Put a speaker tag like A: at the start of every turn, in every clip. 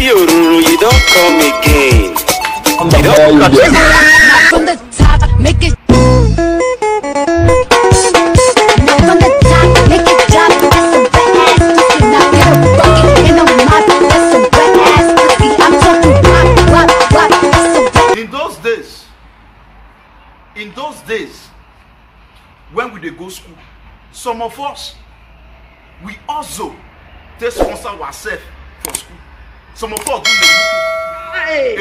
A: MC Oruru, you don't come again. You don't come
B: from the top, make it. From the top, make it drop. That's some wet ass pussy. Now get a bucket and a mop. That's some wet ass pussy. I'm talking wop. That's some wet.
C: In those days, when we dey go school, some of us, we also take sponsor ourselves for school. Some of us do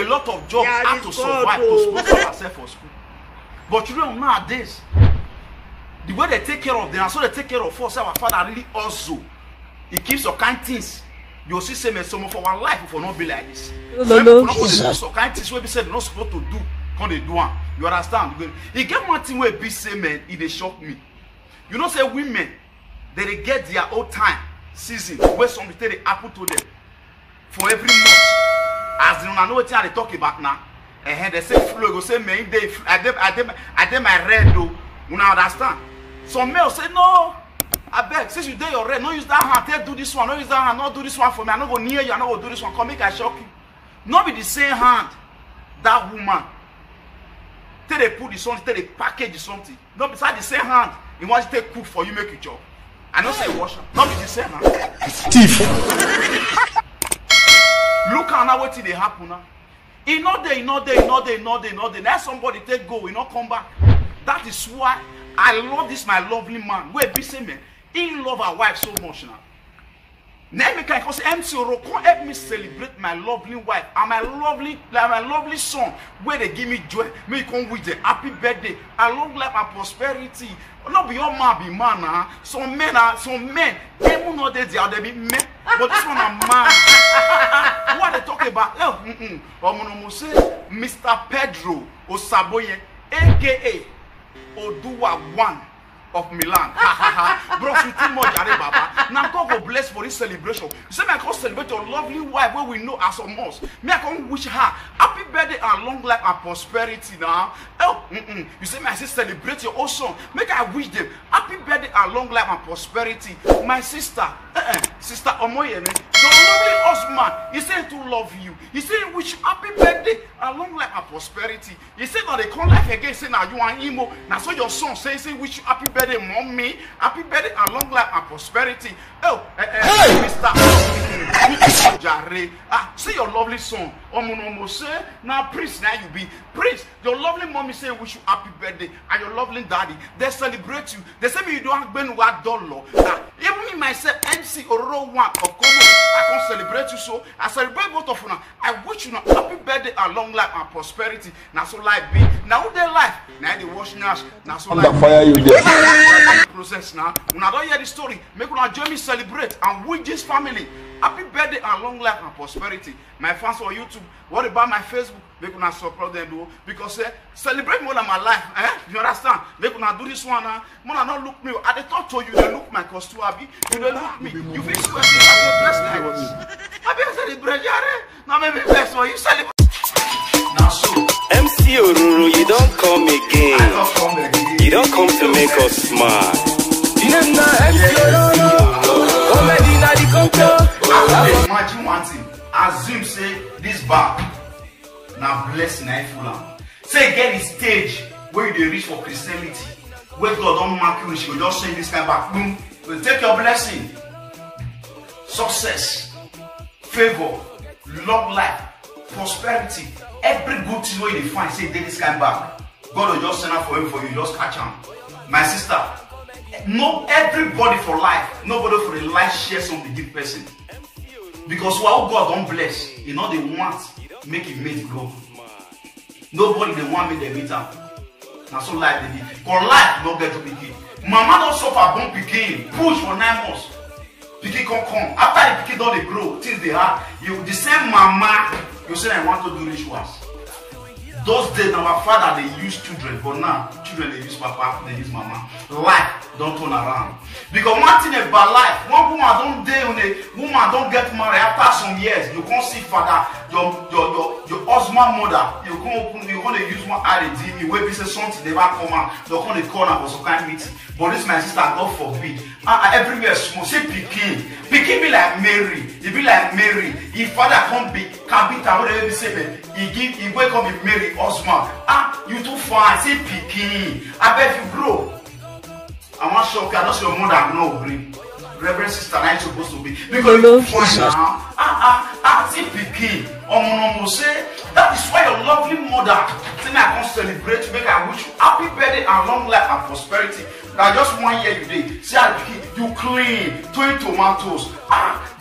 C: a lot of jobs have to survive to sponsor ourselves for school. But you know nowadays, the way they take care of them, and so they take care of us, our father really also, he keeps some kind things. You'll see some of our life will not be like this. Some kind things where we said not supposed to do, can they do one? You understand? He get one thing where be say man, it dey shock me. You know, say women, they get their own time, season, where something they happen to them for every month. As you know what they talk about now, and they say flow, go say man, I did my red though. You understand? Some male say no, I beg, since you did your red, no use that hand, take do this one, no use that hand, not do this one for me. I not go near you, I not go do this one. Come make I shock you. Not be the same hand that woman. Till they put the something, till they package the something. Not beside the same hand. He wants to take cook for you, make you job. I don't say wash. Not be the same hand.
D: Thief.
C: Look at now what they happen now. He not there. Now somebody take go, he not come back. That is why I love this my lovely man. Where be say man, he love our wife so much now. Now me can say MC Oruru, come help me celebrate my lovely wife and my lovely son. Where they give me joy, me come with the happy birthday, a long life and prosperity. Not be all man be man now. Some men, even not they are they be men, but this one a man. What they talk about? Say Mr. Pedro Osaboye, aka Oduwa One of Milan. Bro, you too much, Baba. Now God go bless for this celebration. You say, I can celebrate your lovely wife where we know as a most. Me, I can wish her happy birthday and long life and prosperity now. You say, I say celebrate your own son. Make I wish them happy birthday and long life and prosperity. My sister, Sister Omoyene, your lovely husband, he said to love you. He said, wish you happy birthday and long life and prosperity. He said, now they come life again, say, now you are emo. Now, so your son say, wish you happy birthday, mommy, happy birthday and long life and prosperity. Mr. Jare, see your lovely son. Say, now priest, now you be priest. Your lovely mommy say, wish you happy birthday, and your lovely daddy, they celebrate you. They say, me you don't have been what dollar. Even me myself, MC Oruru One of Como, I can celebrate you so. I celebrate both of you now. I wish you now happy birthday and long life and prosperity. Now so life be. Now their life. Now they wash nash. Now so life.
D: Fire you there.
C: Process now. When I don't hear the story, make una join me celebrate and with this family. Happy birthday and long life and prosperity. My fans on YouTube, what about my Facebook? Make una support them do because celebrate more than my life. You understand? Make una do this one now. Mona not look me. I dey talk to you, they look my costume. You dey look me. You feel sweaty. I bless like this. I be celebrate, Jare. Now maybe bless for you celebrate. Now so
A: MC Oruru, you don't come again.
C: I don't come again.
A: You don't come to make us smart.
C: Imagine one thing. Assume say this bag now blessing I full am. Say get the stage where you dey reach for Christianity, where God don't mark you, she will just sing this kind of back. Boom, will take your blessing, success, favor, long life, prosperity, every good thing where you find. Say this kind of back. God will just send out for him for you. Just catch him, my sister. No, everybody for life, nobody for the life share something give person. Because while God don't bless, you know they want make it made grow. Nobody they want make them meet up. Now so life they give. Cause life no get to begin. Mama don't suffer born picking, push for 9 months. Picking come. After the picking don't they grow, things they are. You the same mama, you say I want to do rituals. Those days our father they use children, but now children children they use papa, they use mama. Life don't turn around. Because one thing about life, one woman don't date on a woman don't get married after some years. You can't see father, your husband mother, you're gonna use one ID me where be say something never come out, you're gonna call her for some kind of meeting. But this my sister, God forbid. Everywhere small, say Pikin be like Mary, he be like Mary. If father can't be whatever be say, he wake up with Mary husband. You too fine, say Pikin. I bet you grow. I'm not sure, I don't see your mother no agree. Reverend sister, I'm supposed to be. Because you fine now. Say Pikin. Say that is why your lovely mother say I can celebrate, make I wish you happy birthday and long life and prosperity. Now just 1 year you did. See how you clean, 20 tomatoes.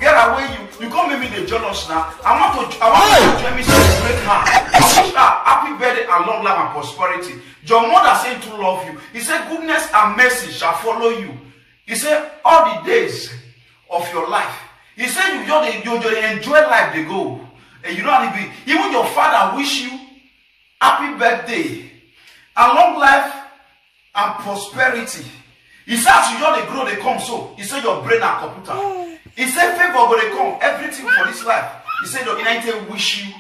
C: Get away you can't make me the jealous now. I want to join me celebrate her. I wish her happy birthday and long life and prosperity. Your mother said to love you. He said goodness and mercy shall follow you. He said all the days of your life. He said you enjoy life they go. And you know how to be. Even your father wish you happy birthday and long life and prosperity. He said as you just grow they come so. He said your brain and computer. He said favor go they come. Everything for this life. He said your United wish you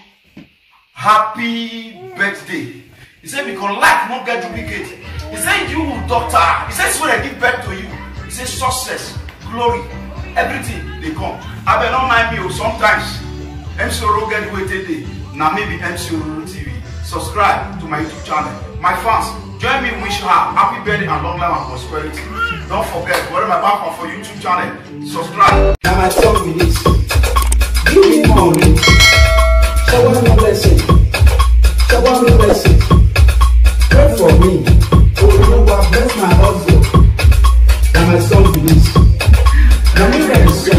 C: happy birthday. He said because life won't get duplicate. He said you doctor. He said it's when I give birth to you. He said success, glory, everything they come. I better not mind me sometimes. MC Oro get waited now maybe MC Oro TV. Subscribe to my YouTube channel. My fans, join me wish her happy birthday and long life and prosperity. Don't forget, whatever my background for YouTube channel. Subscribe.
D: Now my song with this. Give me money. Shower me blessing. Shower me blessing. Pray for me. Oh, you know what? Bless my husband. Now my song with this. Now me better.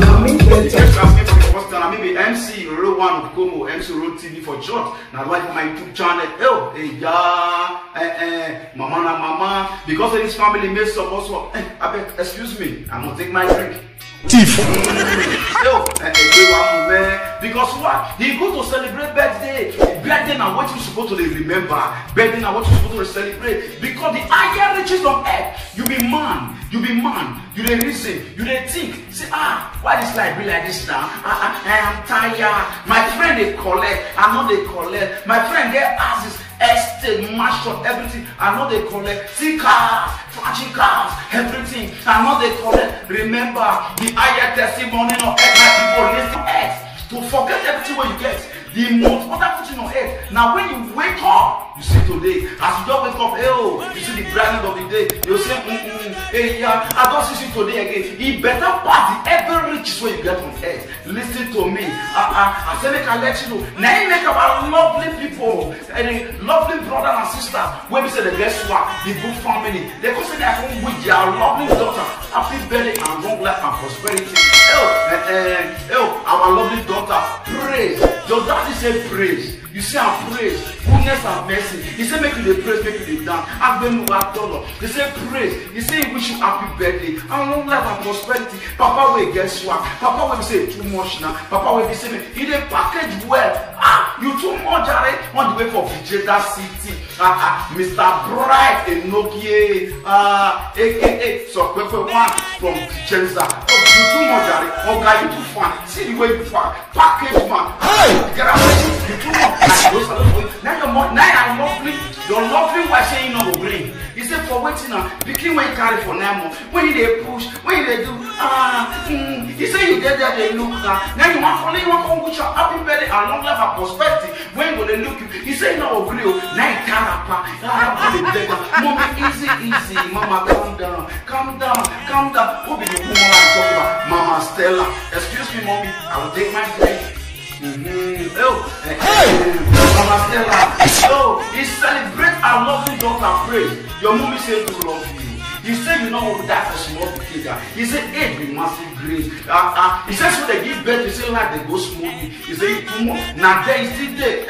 D: Now me better.
C: Maybe MC Oro One of Como, MC Oro TV for short. Now like my YouTube channel. Oh, hey yeah, mama. Because of this family may suppose what? I beg, excuse me, I'm gonna take my drink.
A: Thief.
C: Because what? He go to celebrate birthday. Birthday now what you supposed to remember. Birthday now what you supposed to celebrate. Because the higher riches on earth, you be man. You dey reason, you dey think. Say, why this life be like this now? I am tired. My friend they collect, I know they collect. My friend get houses, estate, mansion, everything. I know they collect. See cars, flashy cars, everything. I know they collect. Remember the higher testimony of earth. My people listen to earth. To forget everything what you get. The most wonderful thing on earth. Now when you wake up, you see today, as you just wake up, you see the brightness of the day, you say, hey, yeah, I don't see you today again. It better pass the every riches where you get on earth. Listen to me. I say make I let you know. Now you make about lovely people, and lovely brother and sister. When we say the guess what, the good family, they go say they are home with their lovely daughter. Happy birthday and long life and prosperity. Our lovely daughter, praise. Your daddy said praise. You say I praise, goodness and mercy. He said make you the praise, make you the dance. I've been $1. He said praise. He said he wish you happy birthday and long life and prosperity. Papa will guess what? Papa will say too much now. Papa will be saying he dey package well. You too much already on the way for Vijayda City. Mr. Bright Enokie, aka Sokwefe one from Vicenza. You too much already. Oh God, you too fun. See the way you fun. Package man. Get out of you too much. Now I'm lovely. Your lovely wife saying no green. He said for waiting now, begin when you carry for 9 months. When they push, when they do, he said you get there, they look now. Now you want to wish your happy birthday and long life and prosperity. When they look you, he said no agree. Now you can't Mommy, easy, mama, calm down. Who be the woman I'm talking about? Mama Stella. Excuse me, mommy, I will take my drink. Mama Stella. He celebrate our lovely daughter praise. Your mommy said to love you. He said you know that for small kid. He said age be massive grace. He says when they give birth, they say like they go smoothly. He said too much. Now there is still there.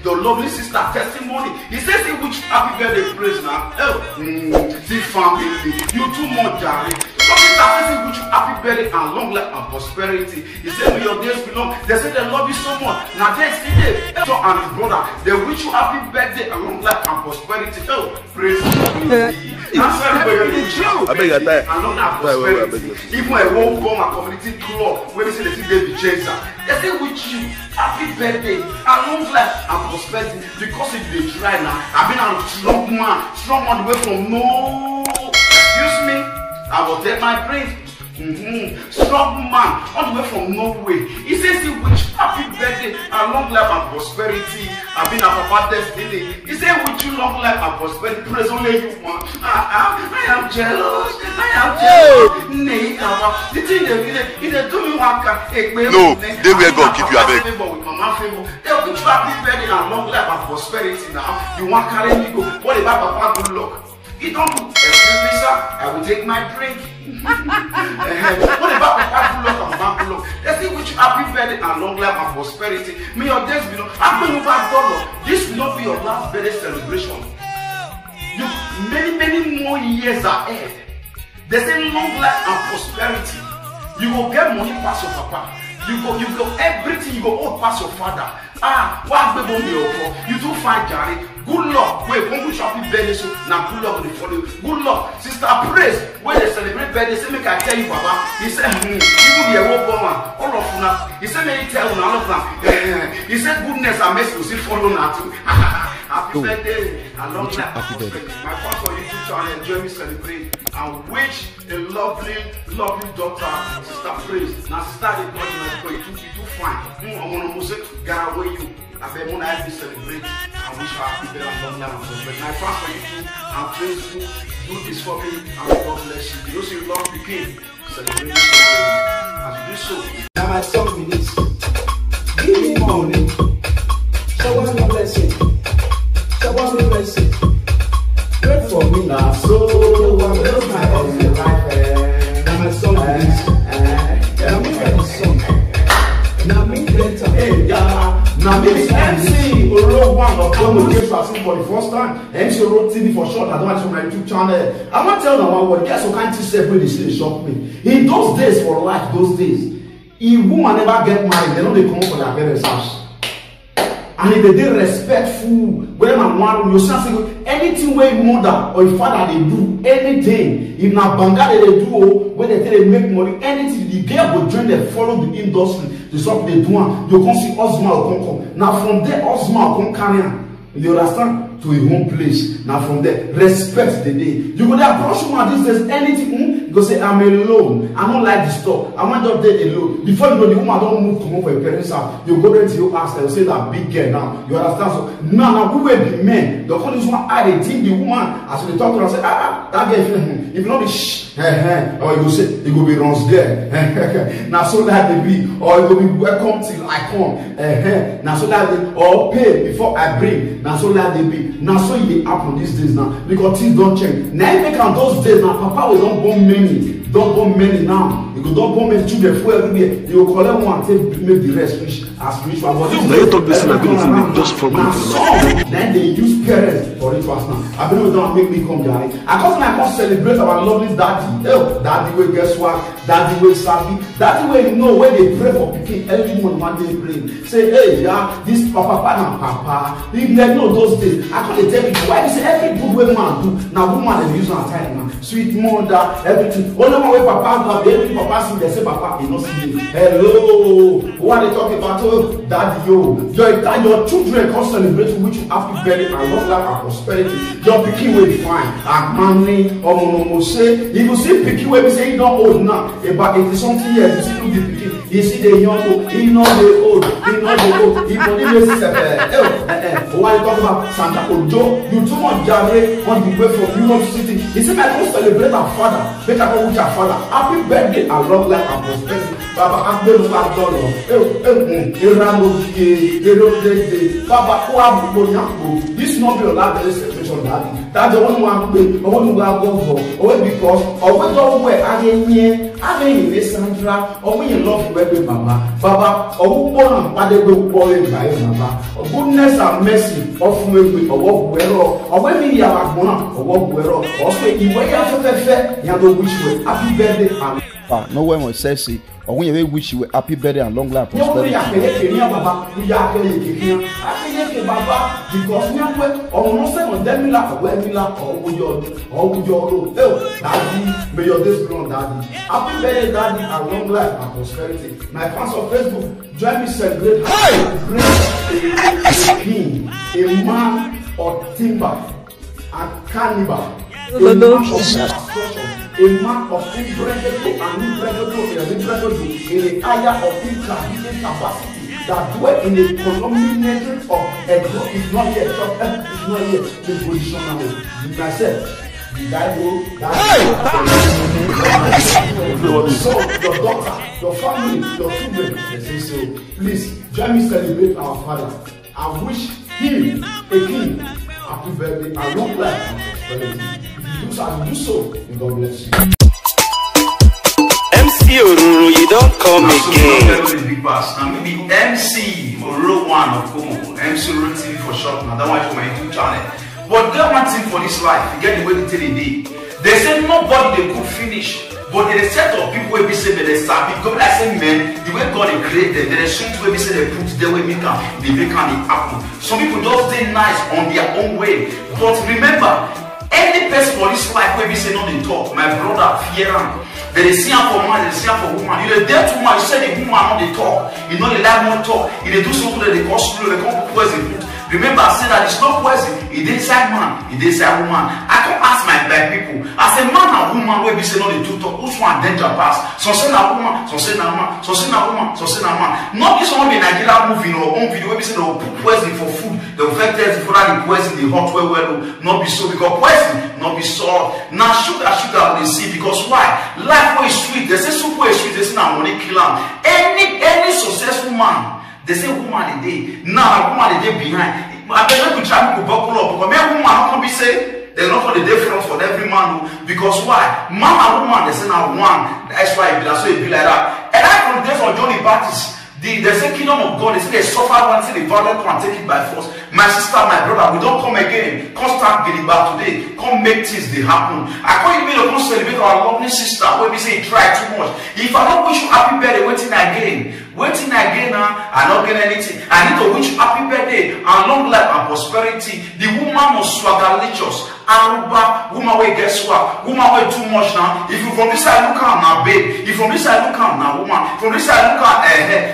C: The lovely sister testimony. He says he which happy birthday praise now. The family. You too much, Jerry. Something that says wish you happy birthday and long life and prosperity. He said, may your days belong. They say they love you so much. Now they see it. So and his brother, they wish you happy birthday and long life and prosperity. Oh, praise God. That's everybody wish you happy birthday and long life and prosperity. Even I won't go my community club when they say they see David Chaser. They say wish you happy birthday and long life and prosperity because if they try now, I've been a strong man away from no. Excuse me, I will take my praise. Strong man all the way from Norway. He says he wish happy birthday and long life and prosperity. I've been a papa destiny. He said wish you long life and prosperity. Praise only you one. I am jealous. Nay, the thing they do me one
A: no, they will go keep you away.
C: They wish you happy birthday and long life and prosperity. Now you want to carry me go. What about papa good luck? He don't do. Excuse me, sir. I will take my drink. What about Papa Look? Let's see which happy birthday and long life and prosperity. May your days be long. I'm going over. This will not be your last birthday celebration. You many more years ahead. They say long life and prosperity. You will get money past your papa. You go everything you go owe past your father. What baby you do fine, Jerry. Good luck. Wait, when we happy birthday, so now good luck will follow you. Good luck, sister. Praise when they celebrate birthday. Say make I tell you, Papa. He said, you will be a woman. All of you. He said, may tell you all of them. He said, goodness and mercy will still follow now too. Happy birthday and long life. My pastor YouTube channel, enjoy me celebrate and wish a lovely daughter, sister. Praise. Now, sister, they call you too fine. I want to music, get away you. I bet when I celebrate and wish her happy birthday and long life and prosperity. My pastor YouTube and Facebook, do this for me and God bless you. You know, so you love the king. Celebrate this as you do so.
D: Now my song be this. Give me money. Shower me blessing. Shower me blessing. Pray for me now. So I bless my husband life. Now my song be this. Now me write the song. Now me later. Hey, yeah. Now me MC Oro one of them will for the first time. MC Oro TV for short. I don't want to my YouTube channel. I want to tell them one word. Guess what kind of step when they say shock me. In those days for life, those days, if woman never get married, they know they come for their parents' house. And if they did respectful, when I'm one, you say anything where mother or your father they do anything. If now banga they do, when they tell they make money, anything the girl will join them, follow the industry. The stuff they do, you can see Osma will come. Now from there, Osma will come carry. You understand? To a home place. Now from there, respect the day. You go there, approach woman these days, anything, you go say, I'm alone. I don't like this stuff. I want just there alone. Before you know the woman don't move to home for your parents' house, you go there to your house and say that big girl now. You understand? So now who will be men? The call this one, they think the woman, as they talk to her, say, that girl, if you know the shh, or you go say, it will be runs there. Now so that they be, or it will be welcome till I come. Now so that they, or pay before I bring. Now so that they be. Now so it happen these days now because things don't change. Now if they can those days now, Papa will don't born many. Don't born many now. You go don't born many children for every day. You will collect one and take make the rest rich as spiritual. But
A: you talk this ability just for
D: now some then they use parents for rituals now. I believe don't make me come here. I come I come celebrate our lovely daddy. Oh, daddy will guess what? Daddy will sabi. Daddy will you know when they pray for picking every one day pray. Say, hey, yeah, this papa. If they know those days, I can't tell you why you say every good way man do. Now woman they use on time man. Sweet mother, everything. Only one way papa do, every papa see they say papa, he not see you. Hello, what are they talking about? Oh, daddy, your children come celebrate with you happy birthday and long life and prosperity. Your pikin will be fine. And money, or mono say, if you see pikin will be say you don't old now. About 80 something years, you see who the pikin. You see the young, he not the old, he not the old. He not the what are you talking about? Santa Ojo, you too much jare on the way from New York City. He said, I don't celebrate our father. Make I go with our father. Happy birthday and long life and prosperity. Baba agbenu wa dọlọ iranogie erodede Baba kó àbúkọ yàgò this no be your last day celebration daddy wọn wá gbé ọwọ́ ní wàá gbọ́gbọ́ ọwọ́ because ọwọ́ tó wẹ̀ ayẹyẹ ayẹyẹ Sandra ọwọ́ yẹn lọ́ọ̀fù wẹ́gbẹ́ Baba ọwọ́ gbọ́nà pàdégbé gbọ́ ẹ̀gbà ẹ̀ Baba goodness and mercy ọ̀fun ẹgbẹ́ ọwọ́ buẹ̀rọ ọwọ́ mi yàrá gbọ́nà ọwọ́ buẹ̀rọ ọ̀sẹ̀ ìwé yà fẹ́fẹ́fẹ́ yàtọ̀ wish you happy birthday and.
E: No one will say or when you wish you happy birthday and long life
D: prosperity. May your days be long, Daddy. Happy birthday, Daddy, and long life and prosperity. My fans on Facebook, join me celebrate a king, a man of timber and cannibal. A man of destruction, a man of unbreakable and unbreakable in the area of incarnate capacity that dwell in the culminating of a God is not yet, it's not yet the position now. You can say, the guy go, so your daughter, your family, your children, they say so. Please join me celebrate our father and wish him a king. Happy birthday and long life and prosperity. If you do so, God bless you.
A: MC Ororo, you don't come again.
C: Big Bass. I'm the MC Ororo 1 of Como. MC Ororo TV for short. Now that one for my YouTube channel. But there one thing for this life, you get the way they tell it. They say nobody they could finish. But there is a set of people where we say that they start because I say men, the way God they created, there is something where we say they put the way they make it happen. Some people just stay nice on their own way. But remember, any person for this life where we say no they talk, my brother fear him. They see him for man, they see him for woman. You dey dare too much, you say the woman not they talk. You know they like more talk. If they do something that they cause slow, they come put poison. Remember, I said that it's not poison. It is inside man, it is inside woman. I can ask my people. I say man and woman where we say no they do talk. Which one danger pass? Some say na woman, some say na man, some say na woman, some say na man. Not this one be Nigeria movie or own video where we say they will put poison for food. They will first test for that the poison the hot well. Not be so because poison, not be salt. Now sugar they see because why? Life is sweet. They say super is sweet. They say na money kill them. Any successful man. They say woman the day. Now woman the day behind. I better to try to buckle up because men woman not be say they're not for the difference for every man because why? Man and woman they say now one. That's why that's why it be like that. And I from there from Johnny Baptist. They say kingdom of God, they say they suffer one, say the violent one take it by force. My sister, my brother, we don't come again. Come start getting back today. Come make things they happen. I call you to come celebrate our lovely sister when we say you try too much. If I don't wish you happy birthday, waiting again now, I don't get anything. I need to wish you happy birthday and long life and prosperity. The woman was swagalicious. Aruba, woman will guess what? Woman will too much now. If you from this side look out now, babe. If from this side look out now, woman. From this side look out,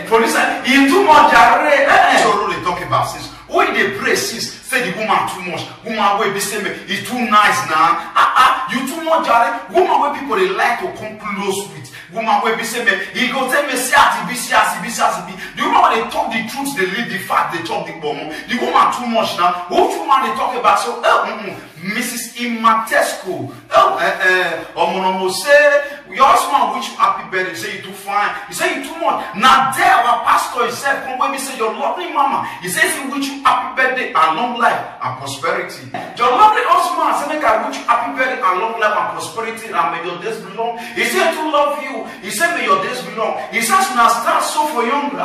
C: From this side, you too much, So really talk about this. When they pray, sis, say the woman too much. Woman will be saying, it's too nice now. You too much, woman where people they like to come close with. Woman will be saying, he go tell me, see, the woman when they talk the truth, they leave the fact, they talk the bomb. The woman too much now. Which woman they talk about? So, Mrs. Imatescu. Say, we also want to wish you happy birthday. Say you too fine. You say you too much. Now there, our pastor himself come when we say your lovely mama. He says he wish you happy birthday and long life and prosperity. Your lovely husband say make I wish you happy birthday and long life and prosperity and may your days be long. He said to love you. He said may your days be long. He says now start so for young.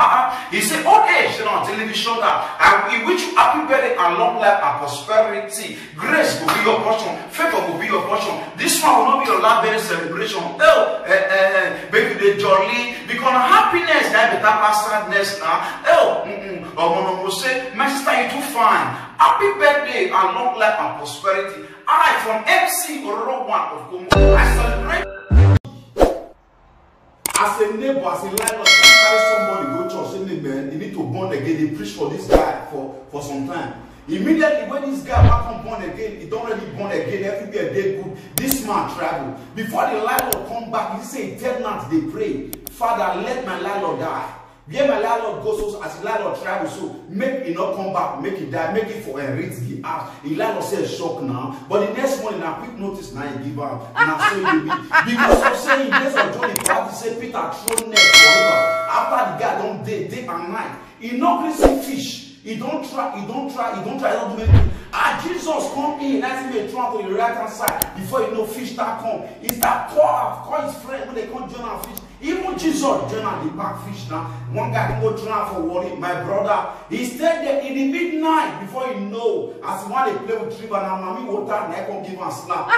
C: He said old age on television that I wish you happy birthday and long life and prosperity. Grace will be your portion. Favor will be your portion. This one will not be your last birthday celebration. Baby the jolly because happiness that better pass sadness now. Say my sister you too fine. Happy birthday and long life and prosperity. Alright, from MC Ororo 1 of Como, I celebrate. As a neighbor, as a landlord, carry somebody go church, say man, you need to born again. They preach for this guy for some time. Immediately when this guy come born again, he don't already born again, everywhere they good. This man travel. Before the landlord come back, he say tenants they pray. Father, let my landlord die. Where my landlord goes, so as the landlord travel, so make it not come back, make it die, make it for a rich the house. The landlord say shock now, but the next morning now quick notice now you give out. Now so you be because of saying this or Johnny Party say Peter throw net forever. After the guy don't day and night, he not really see fish. He don't try, he don't do anything. Jesus come in, that's him try to the right hand side before you know fish start come. He start call his friend when they come join our fish. Even Jesus join the back fish now. One guy can go try for worry. My brother, he stayed there in the midnight before you know. As he want to play with Trevor now, mommy water, and I come give him a slap.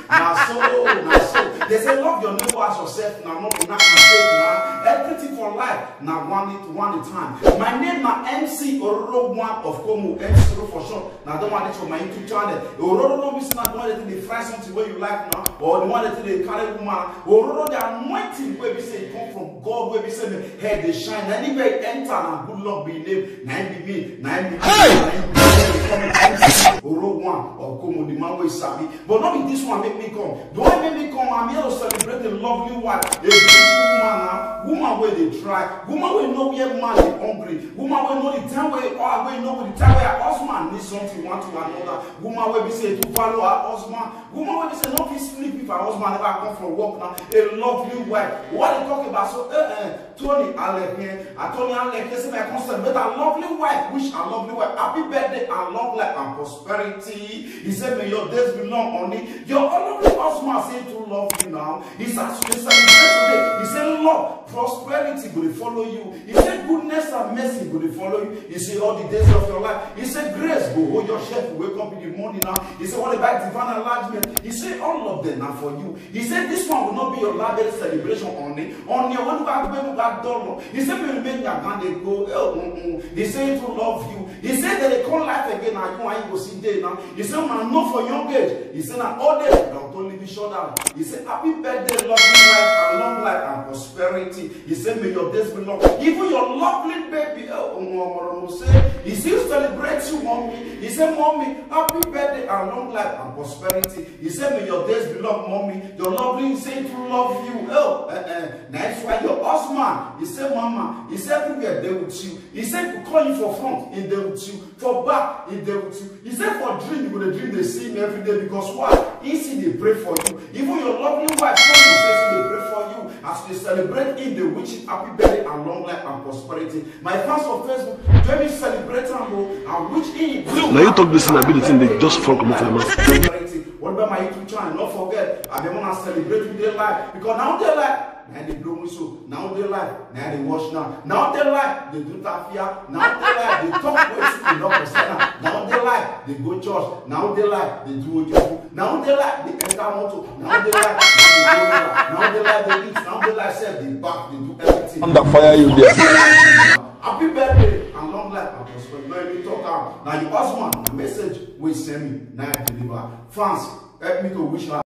C: Now so. They say love your neighbor as yourself. Now not enough mistake now. Everything for life. Now one at a time. My name now MC Ororo One of Como. MC for short. Now don't want it for my YouTube channel. Ororo don't be not one that they fry something where you like now, or the one that they carry woman. Ororo the anointing where we say it come from God, where we say the head they shine. Anywhere enter and good luck be named. Nine be me, nine be me. Ororo One of Como, the man where sabi. But not be this one make me come. Do I make me come? I'm here to celebrate a lovely wife, a beautiful woman now. Woman where they try, woman where know where man is hungry, woman where know the time where know the time where her husband needs something one to another, woman where we say to follow her husband, woman where we say not be sleep if her husband never come from work now. A lovely wife. What they talk about? So Tony Alec here, Tony Alec here say my constant, but a lovely wife, wish a lovely wife happy birthday and long life and prosperity. He said may your days belong only. Your lovely husband say to love you now. He said today. He said love, prosperity will follow you. He said goodness and mercy will follow you. He said all the days of your life. He said grace will hold your chef, wake up in the morning now. He said what about divine enlargement? He said all of them are for you. He said this one will not be your lavish celebration only. On your one back dollar. He said when you make your hand they go. He said to love you. He said that they come life again and you go see day now. He said man not for young age. He said now all day don't only be short down. He said happy birthday, lovely life and long life and prosperity. He said may your days be long. Even your lovely baby he still celebrates you, mommy. He said, mommy, happy birthday and long life and prosperity. He said, may your days be long, mommy. Your lovely said to love you. That's why your husband, he said, mama, he said, everywhere there with you. He said, to call you for front, in there with you. For back, in there with you. He said, for dream, you're going to dream the same every day. Because why? He see they pray for you. Even your lovely wife, they pray for you. As they celebrate in the witching happy birthday and long life and prosperity. My fans on Facebook, let me celebrate and which in.
F: Now you talk this inability, they just fall come from my mouth.
C: What about my YouTube channel? Don't forget, I want to celebrate with their life. Because now they like, now they blow me so. Now they like, now they wash now. Now they like, they do tafia. Now they like, they talk with you, now they like, they go church. Now they like, they do what you do. Now they like, they enter motor. Now they like, they go there. Now they like, they eat. Now they like, they back, they do everything.
E: Under fire you there.
C: Happy birthday and long life and prosperity. Let me talk out. Now your husband, the message will send me. Now I deliver. Fans, help me to wish her.